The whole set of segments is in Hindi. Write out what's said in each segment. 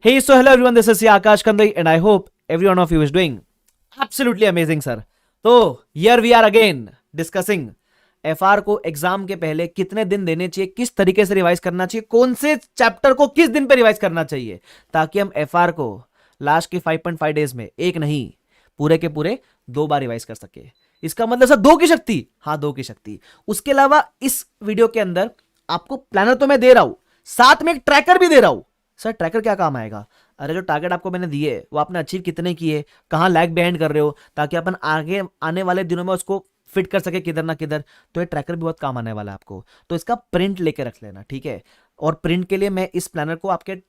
Hey, so hello everyone, this is Akash Kandai and I hope every one of you is doing absolutely amazing, sir. तो here we are again discussing FR को एग्जाम के पहले कितने दिन देने चाहिए, किस तरीके से रिवाइज करना चाहिए, कौन से चैप्टर को किस दिन पे रिवाइज करना चाहिए, ताकि हम FR को लास्ट के 5.5 डेज में एक नहीं पूरे के पूरे 2 बार रिवाइज कर सके। इसका मतलब सर 2 की शक्ति, हाँ 2 की शक्ति। उसके अलावा इस वीडियो के अंदर आपको प्लानर तो मैं दे रहा हूं, साथ में एक ट्रैकर भी दे रहा हूं। सर ट्रैकर क्या काम आएगा? अरे जो टारगेट आपको मैंने दिए वो आपने अचीव कितने किए, कहां लैग बिहाइंड कर रहे हो, ताकि अपन आगे आने वाले दिनों में उसको फिट कर सके किधर ना किधर। तो ये ट्रैकर भी बहुत काम आने वाला है आपको, तो इसका प्रिंट लेके रख लेना, ठीक है। और प्रिंट के लिए मैं इस प्लानर को आपके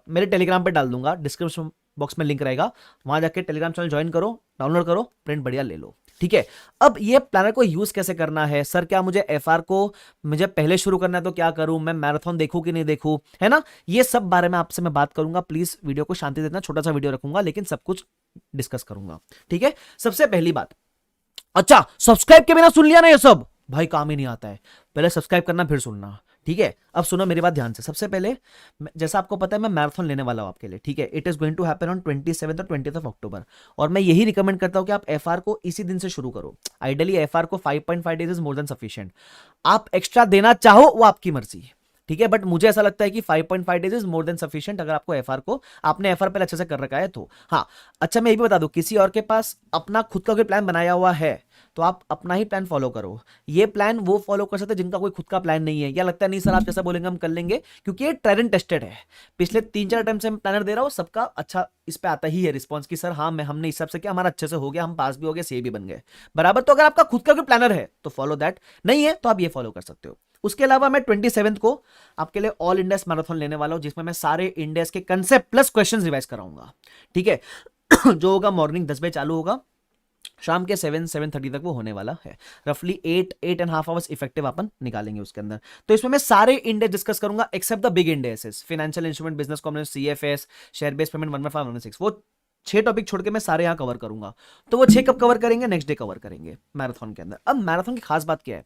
मेरे टेलीग्राम पे डाल दूंगा, डिस्क्रिप्शन बॉक्स में लिंक रहेगा, वहां जाके टेलीग्राम चैनल ज्वाइन करो, डाउनलोड करो, प्रिंट बढ़िया ले लो, ठीक है। अब ये प्लानर को यूज कैसे करना है? सर क्या मुझे एफआर को मुझे पहले शुरू करना है तो क्या करूं, मैं मैराथन देखूं कि नहीं देखूं, है ना, ये सब बारे में आपसे मैं बात करूंगा। प्लीज वीडियो को शांति देना, छोटा सा वीडियो रखूंगा लेकिन सब कुछ डिस्कस करूंगा, ठीक है। सबसे पहली बात, अच्छा सब्सक्राइब के बिना सुन लिया ना ये सब, भाई काम ही नहीं आता है, पहले सब्सक्राइब करना फिर सुनना, ठीक है। अब सुनो मेरी बात ध्यान से। सबसे पहले जैसा आपको पता है मैं मैराथन लेने वाला हूं आपके लिए, ठीक है। It is going to happen on 27 और 20 ऑफ अक्टूबर, और मैं यही रिकमेंड करता हूं कि आप एफआर को इसी दिन से शुरू करो। आइडियली एफआर को 5.5 days is more than sufficient. आप एक्स्ट्रा देना चाहो वो आपकी मर्जी, ठीक है, बट मुझे ऐसा लगता है कि 5.5 days is more than sufficient अगर आपको एफआर को आपने एफआर पहले अच्छे से कर रखा है तो। हाँ अच्छा, मैं ये भी बता दूं, किसी और के पास अपना खुद का कोई प्लान बनाया हुआ है तो आप अपना ही प्लान फॉलो करो। ये प्लान वो फॉलो कर सकते हैं जिनका कोई खुद का प्लान नहीं है, या लगता है नहीं सर आप जैसा बोलेंगे हम कर लेंगे, क्योंकि ये ट्राइड एंड टेस्टेड है। पिछले 3-4 टाइम से मैं प्लानर दे रहा हूं, सबका अच्छा इस पे आता ही है रिस्पॉन्स की सर हाँ हमने इस हिसाब से किया, हमारा अच्छे से हो गया, हम पास भी हो गए, सी भी बन गए बराबर। तो अगर आपका खुद का कोई प्लानर है तो फॉलो दैट, नहीं है तो आप ये फॉलो कर सकते हो। उसके अलावा मैं 27 को आपके लिए ऑल इंडिया मैराथन लेने वाला हूं, जिसमें मैं सारे इंडिया के कंसेप्ट प्लस क्वेश्चंस रिवाइज कराऊंगा, ठीक है। जो होगा मॉर्निंग 10 बजे चालू होगा, शाम के 7-7:30 तक वो होने वाला है। रफली 8.5 आवर्स इफेक्टिव अपन निकालेंगे उसके अंदर। तो इसमें मैं सारे इंडेक्स डिस्कस करूंगा except the big indexes, financial instrument, business combination, CFS, share based payment 115, 116, वो 6 टॉपिक छोड़ के मैं सारे यहां कवर करूंगा। तो वो 6 कब कवर करेंगे? नेक्स्ट डे कवर करेंगे मैराथन के अंदर। अब मैराथन की खास बात क्या है,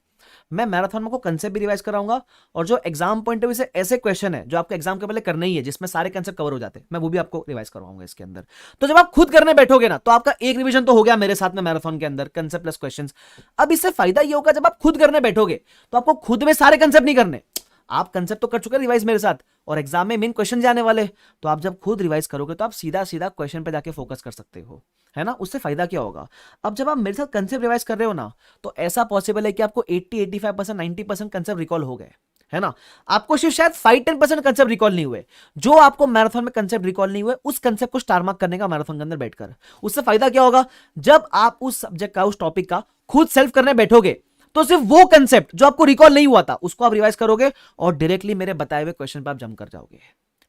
मैं मैराथन में को कंसेप्ट भी रिवाइज कराऊंगा, और जो एग्जाम पॉइंट ऑफ व्यू से ऐसे क्वेश्चन है जो आपके एग्जाम के पहले करने ही है, जिसमें सारे कंसेप्ट कवर हो जाते हैं, मैं वो भी आपको रिवाइज करवाऊंगा इसके अंदर। तो जब आप खुद करने बैठोगे ना तो आपका एक रिवीजन तो हो गया मेरे साथ में मैराथन के अंदर, कंसेप्ट प्लस क्वेश्चंस। अब इससे फायदा ये होगा जब आप खुद करने बैठोगे तो आपको खुद में सारे कंसेप्ट नहीं करने, आप कंसेप्ट तो कर चुके रिवाइज मेरे साथ, और एग्जाम में मेन क्वेश्चन जाने वाले, तो आप जब खुद रिवाइज करोगे तो आप सीधा सीधा क्वेश्चन पे जाके फोकस कर सकते हो, है ना। उससे फायदा क्या होगा, अब जब आप मेरे साथ कंसेप्ट रिवाइज कर रहे हो ना तो ऐसा पॉसिबल है कि आपको 80-85%, 90% कंसेप्ट रिकॉल हो गए, है ना। आपको सिर्फ शायद 5-10% कंसेप्ट रिकॉल नहीं हुए, जो आपको मैराथन में कंसेप्ट रिकॉल नहीं हुए उस कंसेप्ट को स्टार मार्क करने का मैराथन के अंदर बैठकर। उससे फायदा क्या होगा, जब आप उस सब्जेक्ट का उस टॉपिक का खुद सेल्फ करने बैठोगे तो सिर्फ वो कंसेप्ट जो आपको रिकॉल नहीं हुआ था उसको आप रिवाइज करोगे और डायरेक्टली मेरे बताए हुए क्वेश्चन पर आप जंप कर जाओगे,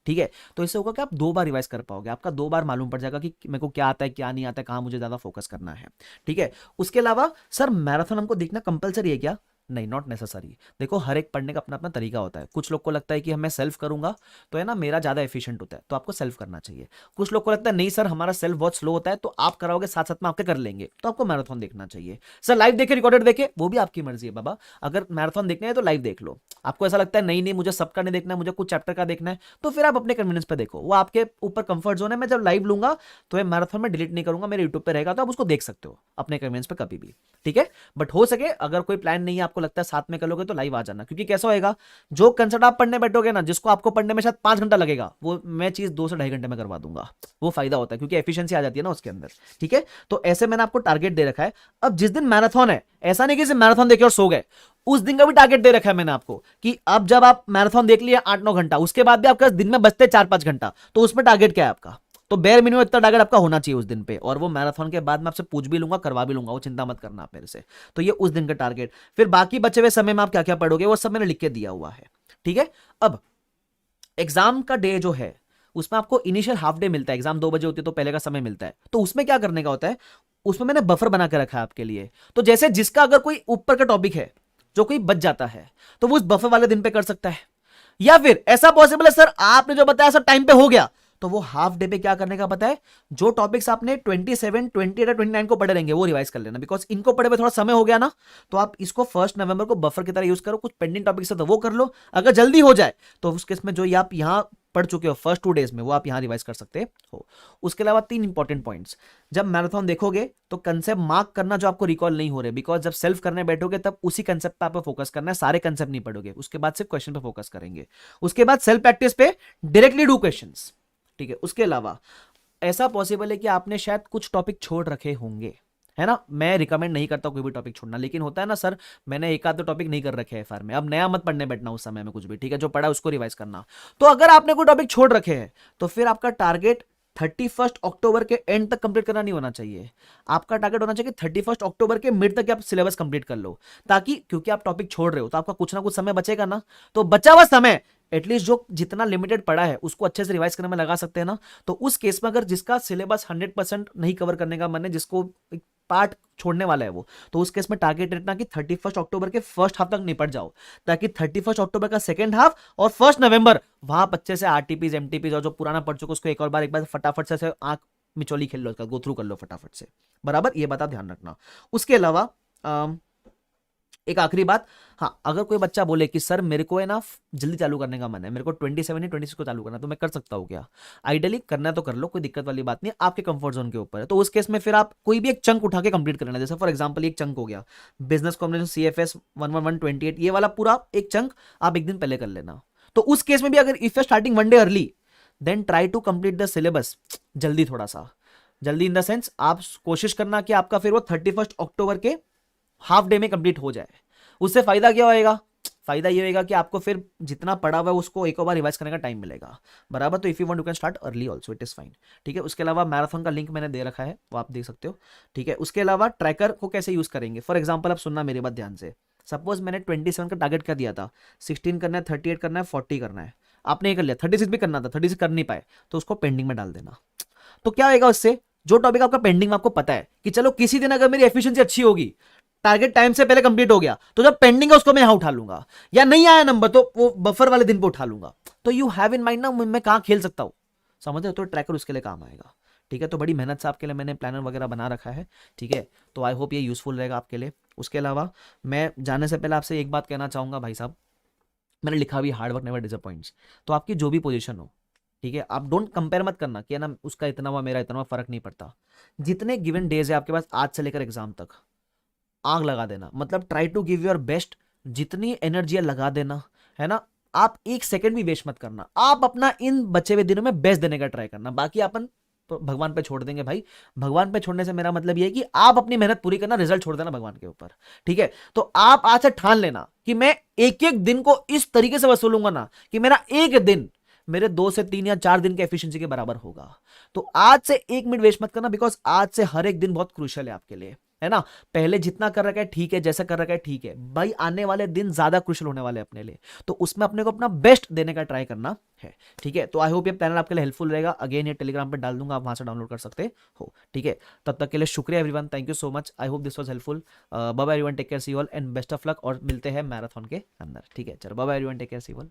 ठीक है। तो इससे होगा कि आप 2 बार रिवाइज कर पाओगे, आपका 2 बार मालूम पड़ जाएगा कि मेरे को क्या आता है क्या नहीं आता है, कहां मुझे ज्यादा फोकस करना है, ठीक है। उसके अलावा सर मैराथन हमको देखना कंपलसरी है क्या? नहीं, नॉट नेसेसरी। देखो हर एक पढ़ने का अपना अपना तरीका होता है। कुछ लोग को लगता है कि मैं सेल्फ करूंगा तो है ना मेरा ज्यादा एफिशिएंट होता है, तो आपको सेल्फ करना चाहिए। कुछ लोग को लगता है नहीं सर हमारा सेल्फ बहुत स्लो होता है, तो आप कराओगे साथ साथ में आपके कर लेंगे, तो आपको मैराथन देखना चाहिए। सर लाइव देखे रिकॉर्डेड देखे वो भी आपकी मर्जी है बाबा, अगर मैराथन देखना है तो लाइव देख लो। आपको ऐसा लगता है नहीं नहीं मुझे सबका नहीं देखना है, मुझे कुछ चैप्टर का देखना है, तो फिर आप अपने कन्वीनियंस पे देखो, वो आपके ऊपर कंफर्ट जोन है। मैं जब लाइव लूंगा तो मैं मैराथन में डिलीट नहीं करूंगा, मेरे यूट्यूब पे रहेगा, तो आप उसको देख सकते हो अपने कन्वीनियंस पे कभी भी, ठीक है। बट हो सके अगर कोई प्लान नहीं है, आपको लगता है साथ में कर लोगे तो लाइव आ जाना, क्योंकि कैसा होएगा जो कंसेप्ट आप पढ़ने बैठोगे ना, जिसको आपको पढ़ने में शायद 5 घंटा लगेगा, वो मैं चीज 2 से 2.5 घंटे में करवा दूंगा। वो फायदा होता है क्योंकि एफिशिएंसी आ जाती है ना उसके अंदर, ठीक है। तो ऐसे मैंने आपको टारगेट दे रखा है। अब जिस दिन मैराथन है, ऐसा नहीं कि सिर्फ मैराथन देखे और सो गए, उस दिन का भी टारगेट दे रखा है मैंने आपको कि अब जब आप मैराथन देख लिया 8-9 घंटा, उसके बाद भी आपका दिन में बचते 4-5 घंटा, तो उसमें टारगेट क्या है आपका? तो बेयर मिनिमम इतना टारगेट आपका होना चाहिए उस दिन पे, और वो मैराथन के बाद मैं आपसे पूछ भी लूंगा, करवा भी लूंगा, वो चिंता मत करना आप मेरे से। तो ये उस दिन का टारगेट। फिर बाकी बचे हुए समय में आप क्या क्या पढ़ोगे वो सब मैंने लिख के दिया हुआ है, ठीक है। अब एग्जाम का डे जो है उसमें आपको इनिशियल हाफ डे मिलता है, एग्जाम 2 बजे होती है तो पहले का समय मिलता है, तो उसमें क्या करने का होता है, उसमें मैंने बफर बना के रखा है आपके लिए। तो जैसे जिसका अगर कोई ऊपर का टॉपिक है जो कोई बच जाता है तो वो उस बफर वाले दिन पे कर सकता है, या फिर ऐसा पॉसिबल है सर आपने जो बताया सर टाइम पे हो गया तो वो हाफ डे पे क्या करने का पता है, जो टॉपिक्स आपने 27, 28 और 29 को पढ़े रहेंगे वो रिवाइज कर लेना, बिकॉज इनको पढ़े हुए थोड़ा समय हो गया ना, तो आप इसको 1 नवंबर को बफर की तरह यूज करो, कुछ पेंडिंग टॉपिक्स है तो वो कर लो, अगर जल्दी हो जाए तो उस केस में जो ये आप यहाँ पढ़ चुके हो फर्स्ट 2 डेज में वो आप यहां रिवाइज कर सकते हो। उसके अलावा 3 इंपॉर्टेंट पॉइंट्स, जब मैराथन देखोगे तो कंसेप्ट मार्क करना जो आपको रिकॉल नहीं हो रहे, बिकॉज जब सेल्फ करने बैठोगे तब उसी कंसेप्ट पे आपको फोकस करना है, सारे कंसेप्ट नहीं पढ़ोगे, उसके बाद सिर्फ क्वेश्चन पे फोकस करेंगे, उसके बाद सेल्फ प्रैक्टिस पे डायरेक्टली डू क्वेश्चंस, ठीक है। उसके अलावा ऐसा पॉसिबल है कि आपने शायद कुछ टॉपिक छोड़ रखे होंगे, है ना, मैं रिकमेंड नहीं करता कोई भी टॉपिक छोड़ना, लेकिन होता है ना सर मैंने एक आध दो टॉपिक नहीं कर रखे हैं एफआर में, अब नया मत पढ़ने बैठना उस समय में कुछ भी, ठीक है, जो पढ़ा उसको रिवाइज करना। तो अगर आपने कोई टॉपिक छोड़ रखे हैं तो फिर आपका टारगेट 31 अक्टूबर के एंड तक कंप्लीट करना नहीं होना चाहिए, आपका टारगेट होना चाहिए 31 अक्टूबर के मिड तक आप सिलेबस कंप्लीट कर लो, ताकि क्योंकि आप टॉपिक छोड़ रहे हो तो आपका कुछ ना कुछ समय बचेगा ना, तो बचा हुआ समय एटलीस्ट जो जितना लिमिटेड पड़ा है उसको अच्छे से रिवाइज करने में लगा सकते हैं ना। तो उस केस में अगर जिसका सिलेबस 100% नहीं कवर करने का मन है, जिसको पार्ट छोड़ने वाला है वो, तो उस केस में टारगेट रखना कि 31 अक्टूबर के फर्स्ट हाफ तक निपट जाओ, ताकि 31 अक्टूबर का सेकंड हाफ और 1 नवंबर वहां अच्छे से आरटीपीज एमटीपीज और जो पुराना पढ़ चुके उसको एक बार फटाफट से आंख मिचौली खेल लो, उसका गो थ्रू कर लो फटाफट से, बराबर, ये बात आप ध्यान रखना। उसके अलावा एक आखिरी बात, हाँ अगर कोई बच्चा बोले कि सर मेरे को है ना जल्दी चालू करने का मन है, मेरे को 27 या 26 को चालू करना, तो मैं कर सकता हूँ क्या? आइडियली करना तो कर लो, कोई दिक्कत वाली बात नहीं, आपके कंफर्ट जोन के ऊपर है। तो उस केस में फिर आप कोई भी एक चंक उठा के कंप्लीट कर लेना, जैसे फॉर एग्जांपल एक चंक हो गया बिजनेस कॉम्बिनेशन CFS 11128, ये वाला पूरा एक चंक आप एक दिन पहले कर लेना। तो उस केस में भी अगर if you starting 1 day early then try to complete the syllabus जल्दी, थोड़ा सा जल्दी इन द सेंस आप कोशिश करना कि आपका फिर वो 31 अक्टूबर के हाफ डे में कंप्लीट हो जाए। उससे फायदा क्या होएगा? फायदा ये होगा कि आपको फिर जितना पढ़ा हुआ है उसको एक और बार रिवाइज करने का टाइम मिलेगा, बराबर। तो if you want you can start early also, it is fine, ठीक है। उसके अलावा मैराथन का लिंक मैंने दे रखा है, वो आप देख सकते हो, ठीक है। उसके अलावा ट्रैकर को कैसे यूज करेंगे, फॉर एग्जाम्पल आप सुनना मेरी बात ध्यान से, सपोज मैंने 27 का टारगेट कर दिया था, 16 करना है, 38 करना है, 40 करना है, आपने ये कर लिया, 36 भी करना था, 36 कर नहीं पाए तो उसको पेंडिंग में डाल देना। तो क्या होगा उससे, जो टॉपिक आपका पेंडिंग में आपको पता है कि चलो किसी दिन अगर मेरी एफिशिएंसी अच्छी होगी, टारगेट टाइम से पहले कंप्लीट हो गया, तो जब पेंडिंग है उसको मैं यहां उठा लूंगा, या नहीं आया नंबर तो वो बफर वाले दिन पे उठा लूंगा। तो यू हैव इन माइंड ना मैं कहां खेल सकता हूं, समझ रहे हो? तो ट्रैकर उसके लिए काम आएगा, ठीक है। तो बड़ी मेहनत से आपके लिए मैंने प्लानर वगैरह बना रखा है, ठीक है। तो आई होप ये यूजफुल रहेगा आपके लिए। उसके अलावा मैं जाने से पहले आपसे एक बात कहना चाहूंगा भाई साहब, मैंने लिखा भी हार्ड वर्क नेवर डिसअपॉइंट्स, तो आपकी जो भी पोजीशन हो, ठीक है, आप डोंट कंपेयर मत करना कि है ना उसका इतना हुआ मेरा इतना हुआ, फर्क नहीं पड़ता। जितने गिवन डेज है आपके पास आज से लेकर एग्जाम तक, आग लगा देना, मतलब try to give your best, जितनी एनर्जी लगा देना, है ना। आप एक सेकंड भी वेस्ट मत करना, आप अपना इन बचे हुए दिनों में बेस्ट देने का ट्राई करना, बाकी अपन तो भगवान पे छोड़ देंगे भाई। भगवान पे छोड़ने से मेरा मतलब ये है कि आप अपनी मेहनत पूरी करना, रिजल्ट छोड़ देना भगवान के ऊपर, ठीक है। तो आप आज से ठान लेना कि मैं एक एक दिन को इस तरीके से वसूलूंगा ना कि मेरा एक दिन मेरे 2 से 3 या 4 दिन के एफिशिएंसी के बराबर होगा। तो आज से 1 मिनट वेस्ट मत करना, बिकॉज आज से हर एक दिन बहुत क्रूशियल है आपके लिए, है ना। पहले जितना कर रखा है ठीक है, जैसा कर रखा है ठीक है भाई, आने वाले दिन ज्यादा क्रूशियल होने वाले अपने लिए, तो उसमें अपने को अपना बेस्ट देने का ट्राई करना है, ठीक है। तो आई होप ये प्लानर आपके लिए हेल्पफुल रहेगा, अगेन ये टेलीग्राम पे डाल दूंगा, आप वहां से डाउनलोड कर सकते हो, ठीक है। तब तक के लिए शुक्रिया everyone, thank you so much, I hope this was helpful. Bye bye everyone, take care, see you all and best of luck, और मिलते हैं मैराथन के अंदर, ठीक है। चलो bye bye everyone, take care, see you all.